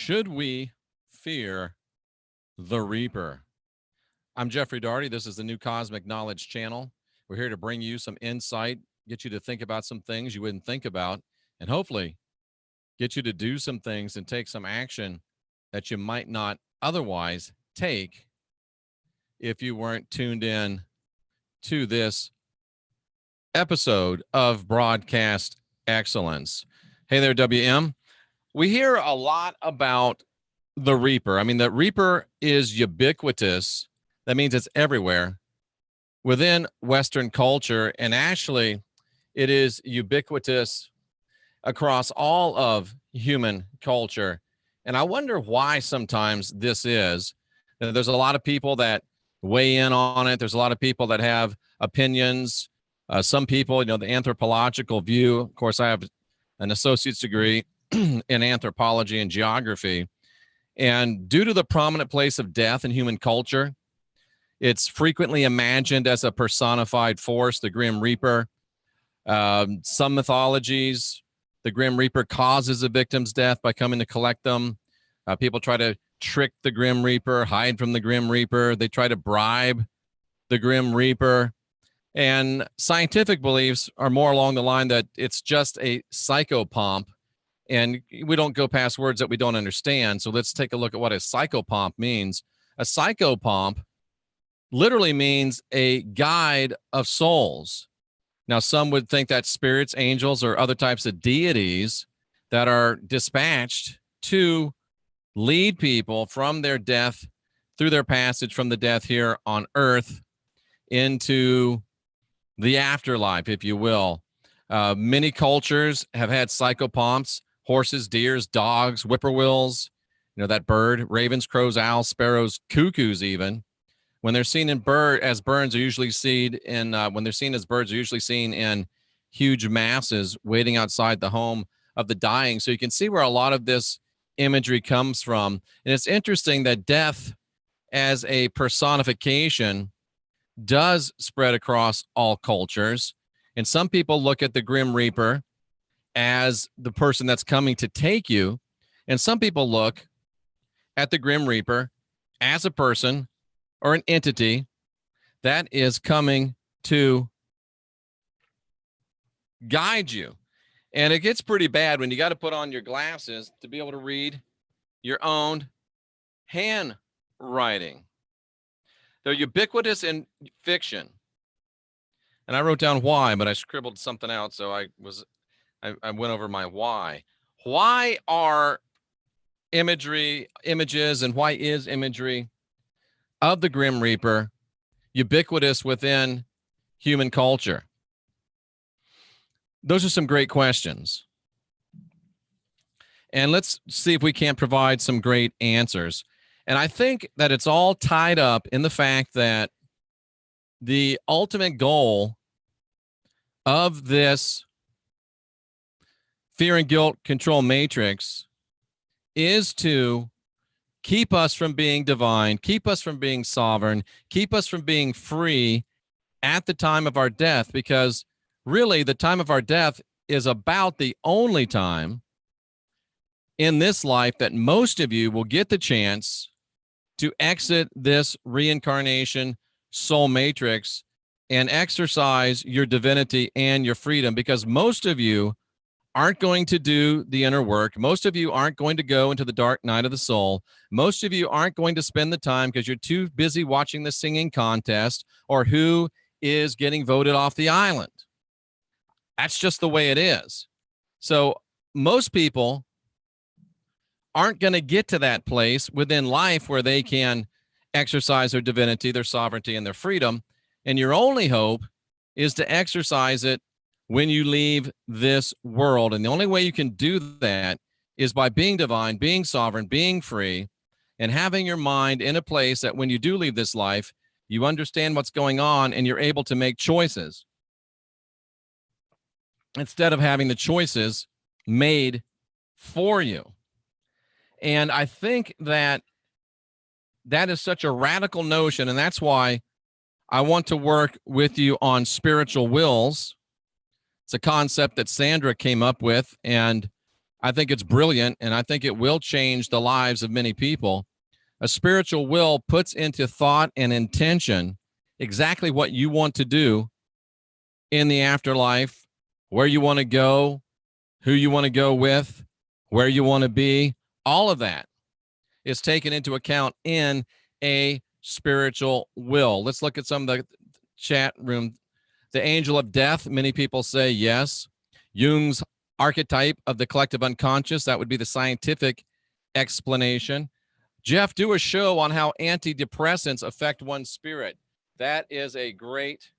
Should we fear the Reaper? I'm Jeffrey Daugherty. This is the New Cosmic Knowledge channel. We're here to bring you some insight, get you to think about some things you wouldn't think about, and hopefully get you to do some things and take some action that you might not otherwise take if you weren't tuned in to this episode of Broadcast Excellence. Hey there, WM. We hear a lot about the Reaper. I mean, the Reaper is ubiquitous. That means it's everywhere within Western culture, and actually it is ubiquitous across all of human culture. And I wonder why sometimes this is. There's a lot of people that weigh in on it. There's a lot of people that have opinions. Some people, the anthropological view. Of course, I have an associate's degree in anthropology and geography. And due to the prominent place of death in human culture, it's frequently imagined as a personified force, the Grim Reaper. Some mythologies, the Grim Reaper causes a victim's death by coming to collect them. People try to trick the Grim Reaper, hide from the Grim Reaper. They try to bribe the Grim Reaper. And scientific beliefs are more along the line that it's just a psychopomp. And we don't go past words that we don't understand. So let's take a look at what a psychopomp means. A psychopomp literally means a guide of souls. Now, some would think that spirits, angels, or other types of deities that are dispatched to lead people from their death, through their passage from the death here on earth into the afterlife, if you will. Many cultures have had psychopomps. Horses, deers, dogs, whippoorwills, that bird, ravens, crows, owls, sparrows, cuckoos even. When they're seen in as birds are usually seen in, when they're seen as birds are usually seen in huge masses waiting outside the home of the dying. So you can see where a lot of this imagery comes from. And it's interesting that death as a personification does spread across all cultures. And some people look at the Grim Reaper as the person that's coming to take you. And some people look at the Grim Reaper as a person or an entity that is coming to guide you. And it gets pretty bad when you got to put on your glasses to be able to read your own handwriting. They're ubiquitous in fiction. And I wrote down why, but I scribbled something out, so I went over my why. Why are images, and why is imagery of the Grim Reaper ubiquitous within human culture? Those are some great questions. And let's see if we can't provide some great answers. And I think that it's all tied up in the fact that the ultimate goal of this fear and guilt control matrix is to keep us from being divine, keep us from being sovereign, keep us from being free at the time of our death, because really the time of our death is about the only time in this life that most of you will get the chance to exit this reincarnation soul matrix and exercise your divinity and your freedom, because most of you aren't going to do the inner work. Most of you aren't going to go into the dark night of the soul. Most of you aren't going to spend the time because you're too busy watching the singing contest or who is getting voted off the island. That's just the way it is. So most people aren't going to get to that place within life where they can exercise their divinity, their sovereignty, and their freedom. And your only hope is to exercise it when you leave this world. And the only way you can do that is by being divine, being sovereign, being free, and having your mind in a place that when you do leave this life, you understand what's going on and you're able to make choices instead of having the choices made for you. And I think that that is such a radical notion, and that's why I want to work with you on spiritual wills. It's a concept that SANDRA came up with, and I think it's brilliant, and I think it will change the lives of many people. A spiritual will puts into thought and intention exactly what you want to do in the afterlife, where you want to go, who you want to go with, where you want to be. All of that is taken into account in a spiritual will. Let's look at some of the chat room. The angel of death, many people say yes. Jung's archetype of the collective unconscious, that would be the scientific explanation. Jeff, do a show on how antidepressants affect one's spirit. That is a great,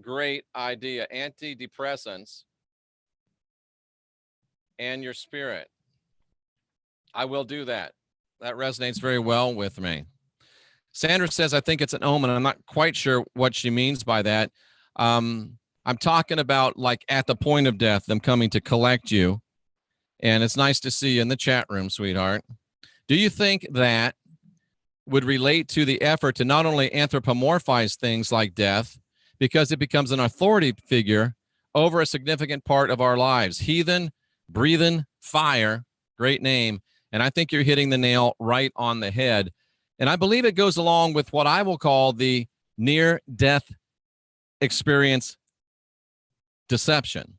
great idea. Antidepressants and your spirit. I will do that. That resonates very well with me. Sandra says, I think it's an omen. I'm not quite sure what she means by that. I'm talking about like at the point of death, them coming to collect you. And it's nice to see you in the chat room, sweetheart. Do you think that would relate to the effort to not only anthropomorphize things like death, because it becomes an authority figure over a significant part of our lives? Heathen, breathing, fire, great name. And I think you're hitting the nail right on the head. And I believe it goes along with what I will call the near-death experience deception.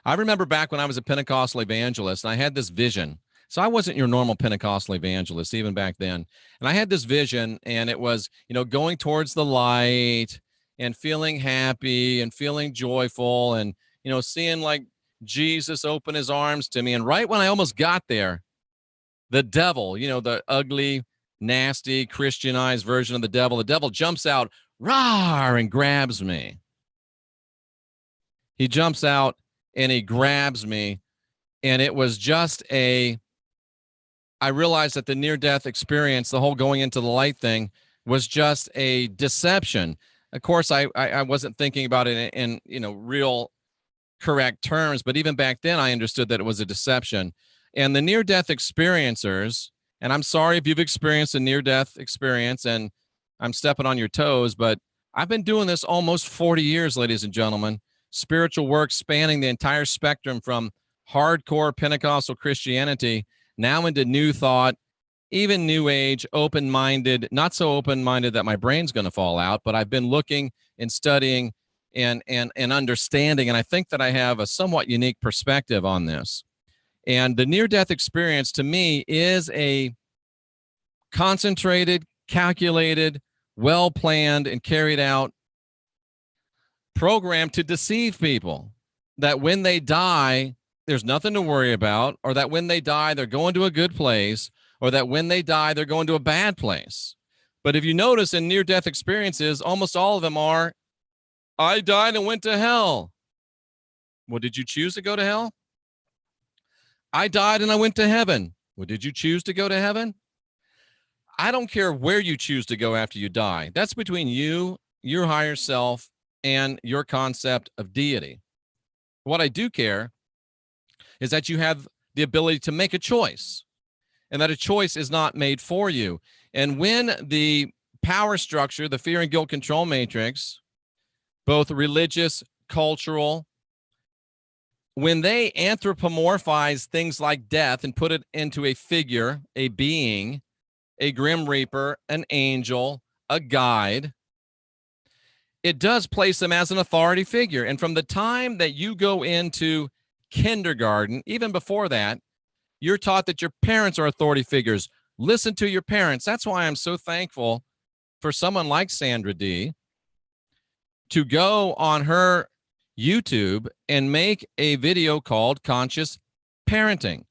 I remember back when I was a Pentecostal evangelist, and I had this vision. So I wasn't your normal Pentecostal evangelist even back then. And I had this vision, and it was, going towards the light and feeling happy and feeling joyful and, seeing like Jesus open his arms to me. And right when I almost got there, the devil, the ugly, nasty, Christianized version of the devil jumps out, rawr, and grabs me. He jumps out and he grabs me. And it was just I realized that the near-death experience, the whole going into the light thing, was just a deception. Of course, I wasn't thinking about it in real correct terms, but even back then I understood that it was a deception. And the near-death experiencers, and I'm sorry if you've experienced a near-death experience and I'm stepping on your toes, but I've been doing this almost 40 years, ladies and gentlemen. Spiritual work spanning the entire spectrum from hardcore Pentecostal Christianity now into New Thought, even New Age, open-minded, not so open-minded that my brain's going to fall out, but I've been looking and studying and understanding, and I think that I have a somewhat unique perspective on this. And the near-death experience, to me, is a concentrated, calculated, well-planned, and carried out program to deceive people that when they die, there's nothing to worry about, or that when they die, they're going to a good place, or that when they die, they're going to a bad place. But if you notice in near-death experiences, almost all of them are, I died and went to hell. Well, did you choose to go to hell? I died and I went to heaven. Well, did you choose to go to heaven? I don't care where you choose to go after you die. That's between you, your higher self, and your concept of deity. What I do care is that you have the ability to make a choice, and that a choice is not made for you. And when the power structure, the fear and guilt control matrix, both religious, cultural, when they anthropomorphize things like death and put it into a figure, a being, a grim reaper, an angel, a guide, it does place them as an authority figure. And from the time that you go into kindergarten, even before that, you're taught that your parents are authority figures. Listen to your parents. That's why I'm so thankful for someone like Sandra D to go on her YouTube and make a video called Conscious Parenting,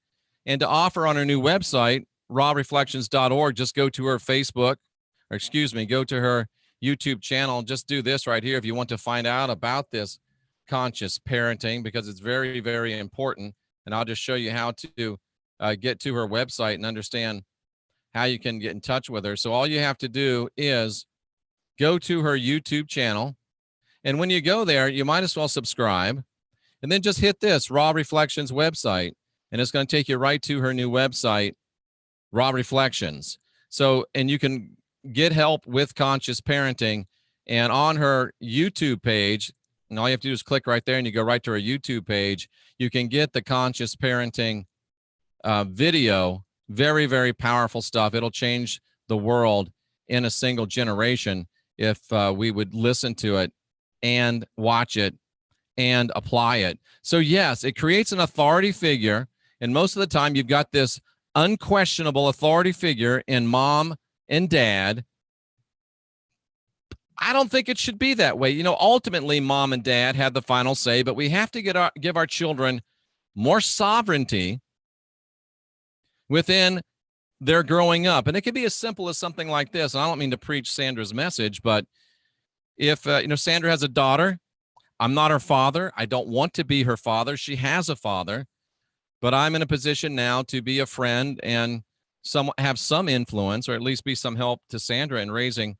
and to offer on her new website, rawreflections.org. Just go to her Facebook, or excuse me, go to her YouTube channel. Just do this right here if you want to find out about this conscious parenting, because it's very, very important. And I'll just show you how to get to her website and understand how you can get in touch with her. So all you have to do is go to her YouTube channel. And when you go there, you might as well subscribe, and then just hit this Raw Reflections website, and it's going to take you right to her new website, Raw Reflections. So, and you can get help with conscious parenting. And on her YouTube page, And all you have to do is click right there and you go right to our YouTube page. You can get the conscious parenting video. Very, very powerful stuff. It'll change the world in a single generation if we would listen to it and watch it and apply it. So yes, it creates an authority figure. And most of the time you've got this unquestionable authority figure in mom and dad. I don't think it should be that way. You know, ultimately, mom and dad had the final say, but we have to give our children more sovereignty within their growing up. And it could be as simple as something like this. And I don't mean to preach Sandra's message, but if, Sandra has a daughter, I'm not her father. I don't want to be her father. She has a father, but I'm in a position now to be a friend and have some influence, or at least be some help to Sandra in raising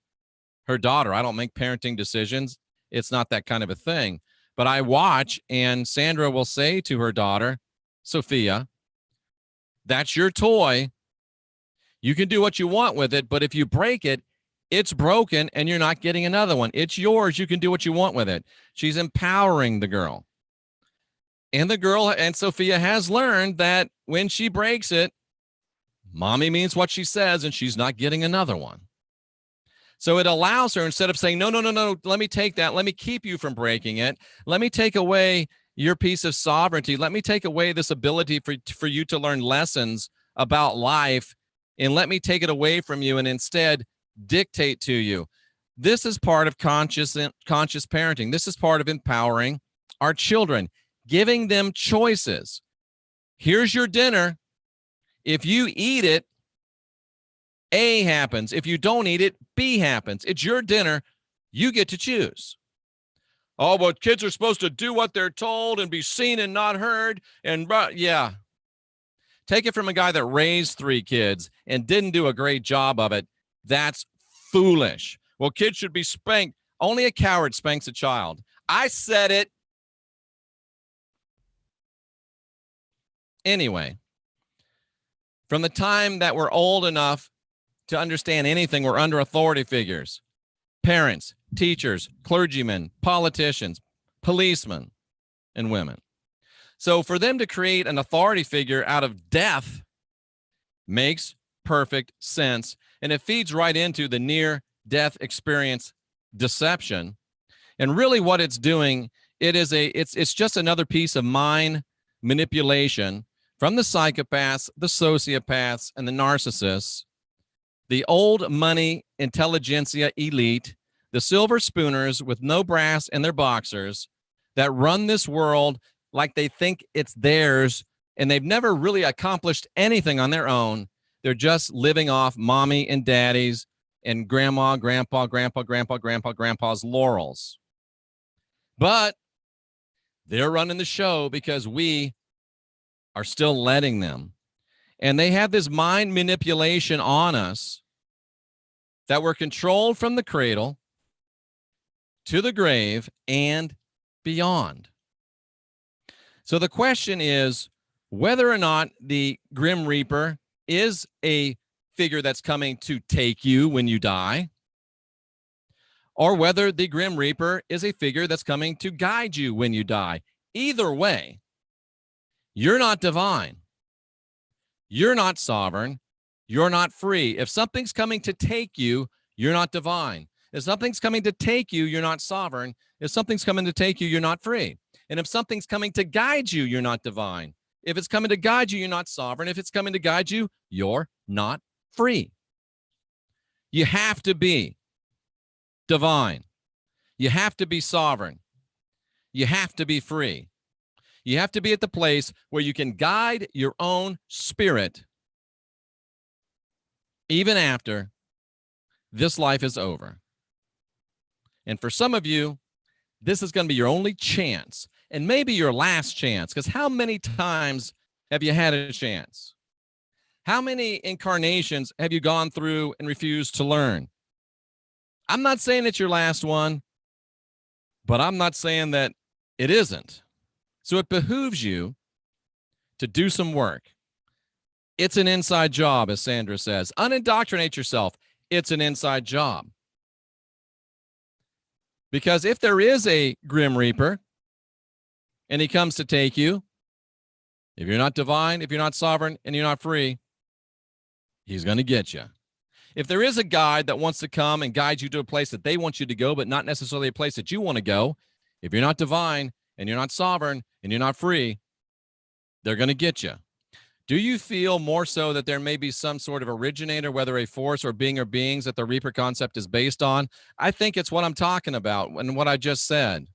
her daughter. I don't make parenting decisions. It's not that kind of a thing. But I watch, and Sandra will say to her daughter, Sophia, that's your toy. You can do what you want with it, but if you break it, it's broken and you're not getting another one. It's yours. You can do what you want with it. She's empowering the girl. And the girl, and Sophia has learned that when she breaks it, mommy means what she says, and she's not getting another one. So it allows her, instead of saying, no, let me take that. Let me keep you from breaking it. Let me take away your piece of sovereignty. Let me take away this ability for you to learn lessons about life, and let me take it away from you and instead dictate to you. This is part of conscious parenting. This is part of empowering our children, giving them choices. Here's your dinner. If you eat it, A happens. If you don't eat it, B happens. It's your dinner. You get to choose. Oh, but kids are supposed to do what they're told and be seen and not heard. And yeah. Take it from a guy that raised 3 kids and didn't do a great job of it. That's foolish. Well, kids should be spanked. Only a coward spanks a child. I said it. Anyway, from the time that we're old enough to understand anything, we're under authority figures. Parents, teachers, clergymen, politicians, policemen, and women. So for them to create an authority figure out of death makes perfect sense. And it feeds right into the near-death experience deception. And really what it's doing, it's just another piece of mind manipulation from the psychopaths, the sociopaths, and the narcissists, the old money intelligentsia elite, the silver spooners with no brass in their boxers that run this world like they think it's theirs, and they've never really accomplished anything on their own. They're just living off mommy and daddy's and grandma, grandpa's laurels. But they're running the show because we are still letting them. And they have this mind manipulation on us that we're controlled from the cradle to the grave and beyond. So the question is whether or not the Grim Reaper is a figure that's coming to take you when you die, or whether the Grim Reaper is a figure that's coming to guide you when you die. Either way, you're not divine. You're not sovereign. You're not free. If something's coming to take you, you're not divine. If something's coming to take you, you're not sovereign. If something's coming to take you, you're not free. And if something's coming to guide you, you're not divine. If it's coming to guide you, you're not sovereign. If it's coming to guide you, you're not free. You have to be divine. You have to be sovereign. You have to be free. You have to be at the place where you can guide your own spirit even after this life is over. And for some of you, this is going to be your only chance, and maybe your last chance, because how many times have you had a chance? How many incarnations have you gone through and refused to learn? I'm not saying it's your last one, but I'm not saying that it isn't. So it behooves you to do some work. It's an inside job, as Sandra says. Unindoctrinate yourself. It's an inside job. Because if there is a Grim Reaper and he comes to take you, if you're not divine, if you're not sovereign, and you're not free, he's going to get you. If there is a guide that wants to come and guide you to a place that they want you to go, but not necessarily a place that you want to go, if you're not divine and you're not sovereign and you're not free, they're going to get you. Do you feel more so that there may be some sort of originator, whether a force or being or beings that the Reaper concept is based on? I think it's what I'm talking about and what I just said.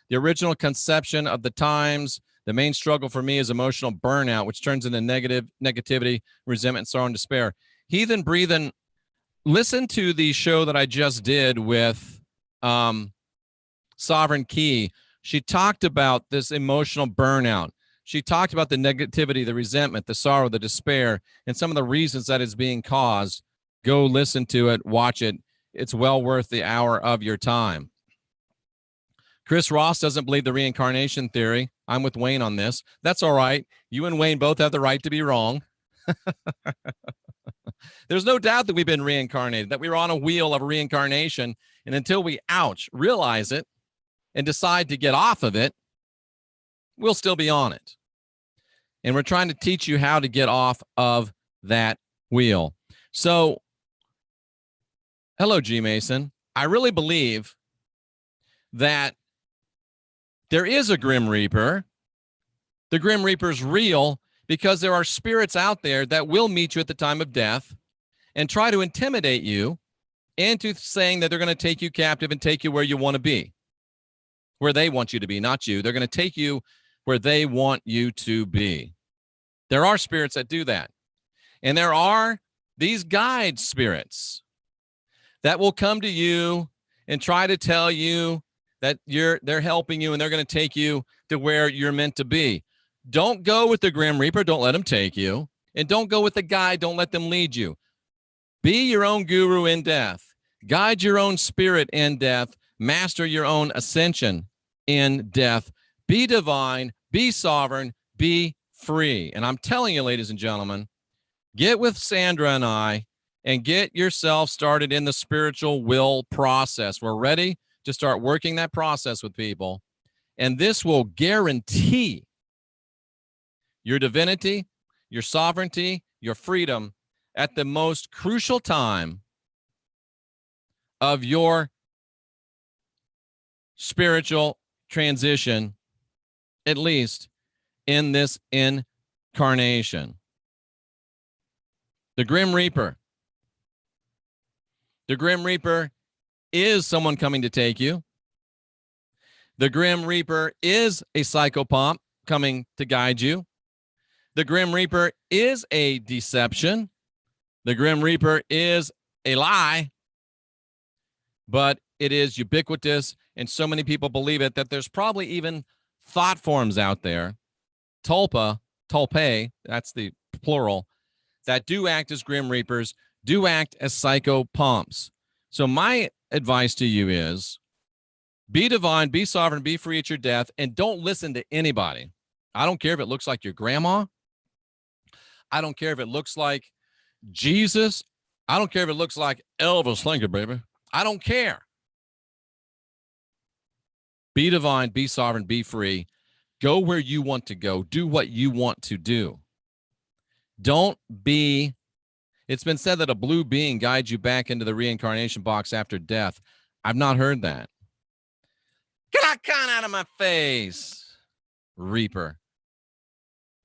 The original conception of the times, the main struggle for me is emotional burnout, which turns into negativity, resentment, sorrow, and despair. Heathen Breathin', listen to the show that I just did with Sovereign Key. She talked about this emotional burnout. She talked about the negativity, the resentment, the sorrow, the despair, and some of the reasons that is being caused. Go listen to it, watch it. It's well worth the hour of your time. Chris Ross doesn't believe the reincarnation theory. I'm with Wayne on this. That's all right. You and Wayne both have the right to be wrong. There's no doubt that we've been reincarnated, that we were on a wheel of reincarnation, and until we, realize it and decide to get off of it, we'll still be on it. And we're trying to teach you how to get off of that wheel. So, hello, G. Mason. I really believe that there is a Grim Reaper. The Grim Reaper's real because there are spirits out there that will meet you at the time of death and try to intimidate you into saying that they're going to take you captive and take you where you want to be, where they want you to be, not you. They're going to take you where they want you to be. There are spirits that do that. And there are these guide spirits that will come to you and try to tell you that they're helping you and they're going to take you to where you're meant to be. Don't go with the Grim Reaper. Don't let them take you. And don't go with the guide. Don't let them lead you. Be your own guru in death. Guide your own spirit in death. Master your own ascension in death. Be divine. Be sovereign. Be free. And I'm telling you, ladies and gentlemen, get with Sandra and I and get yourself started in the spiritual will process. We're ready to start working that process with people. And this will guarantee your divinity, your sovereignty, your freedom at the most crucial time of your spiritual transition, at least in this incarnation. The Grim Reaper. The Grim Reaper is someone coming to take you. The Grim Reaper is a psychopomp coming to guide you. The Grim Reaper is a deception. The Grim Reaper is a lie, but it is ubiquitous, and so many people believe it that there's probably even thought forms out there, tulpe, that's the plural, that do act as Grim Reapers, do act as psychopomps. So my advice to you is be divine, be sovereign, be free at your death, and don't listen to anybody. I don't care if it looks like your grandma. I don't care if it looks like Jesus. I don't care if it looks like Elvis Lincoln, baby. I don't care. Be divine, be sovereign, be free. Go where you want to go. Do what you want to do. Don't be... It's been said that a blue being guides you back into the reincarnation box after death. I've not heard that. Get that con out of my face. Reaper.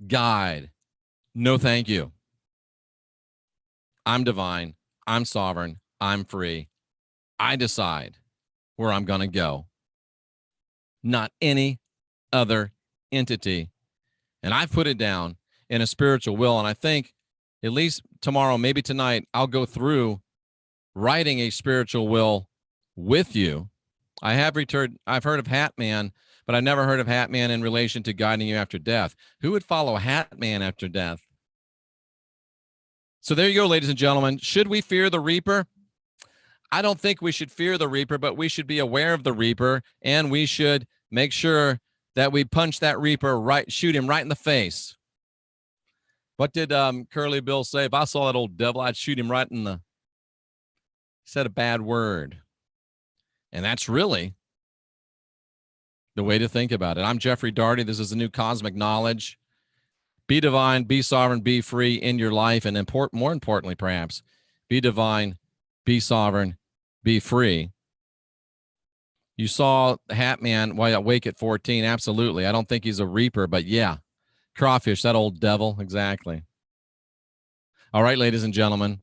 Guide. No, thank you. I'm divine. I'm sovereign. I'm free. I decide where I'm going to go. Not any other entity. And I've put it down in a spiritual will. And I think at least tomorrow, maybe tonight, I'll go through writing a spiritual will with you. I've heard of Hat Man, but I've never heard of Hat Man in relation to guiding you after death. Who would follow Hat Man after death? So there you go, ladies and gentlemen. Should we fear the Reaper? I don't think we should fear the Reaper, but we should be aware of the Reaper, and we should make sure that we punch that Reaper right, shoot him right in the face. What did Curly Bill say? If I saw that old devil, I'd shoot him right in the... He said a bad word. And that's really the way to think about it. I'm Jeffrey Daugherty. This is the New Cosmic Knowledge. Be divine, be sovereign, be free in your life. And more importantly, perhaps, be divine, be sovereign, be free. You saw Hat Man awake at 14. Absolutely. I don't think he's a reaper, but yeah. Crawfish, that old devil. Exactly. All right, ladies and gentlemen.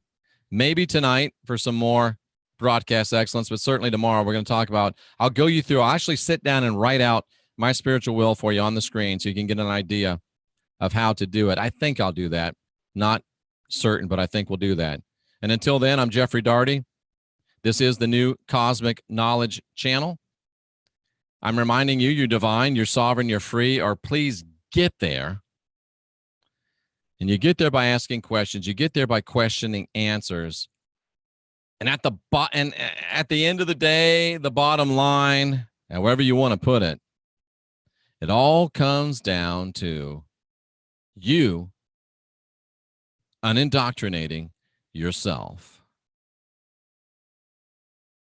Maybe tonight for some more broadcast excellence, but certainly tomorrow we're going to talk about, I'll go you through, I'll actually sit down and write out my spiritual will for you on the screen so you can get an idea of how to do it. I think I'll do that. Not certain, but I think we'll do that. And until then, I'm Jeffrey Daugherty. This is the New Cosmic Knowledge channel. I'm reminding you, you're divine, you're sovereign, you're free, or please get there. And you get there by asking questions. You get there by questioning answers. And at the end of the day, the bottom line, however you want to put it, it all comes down to you unindoctrinating yourself.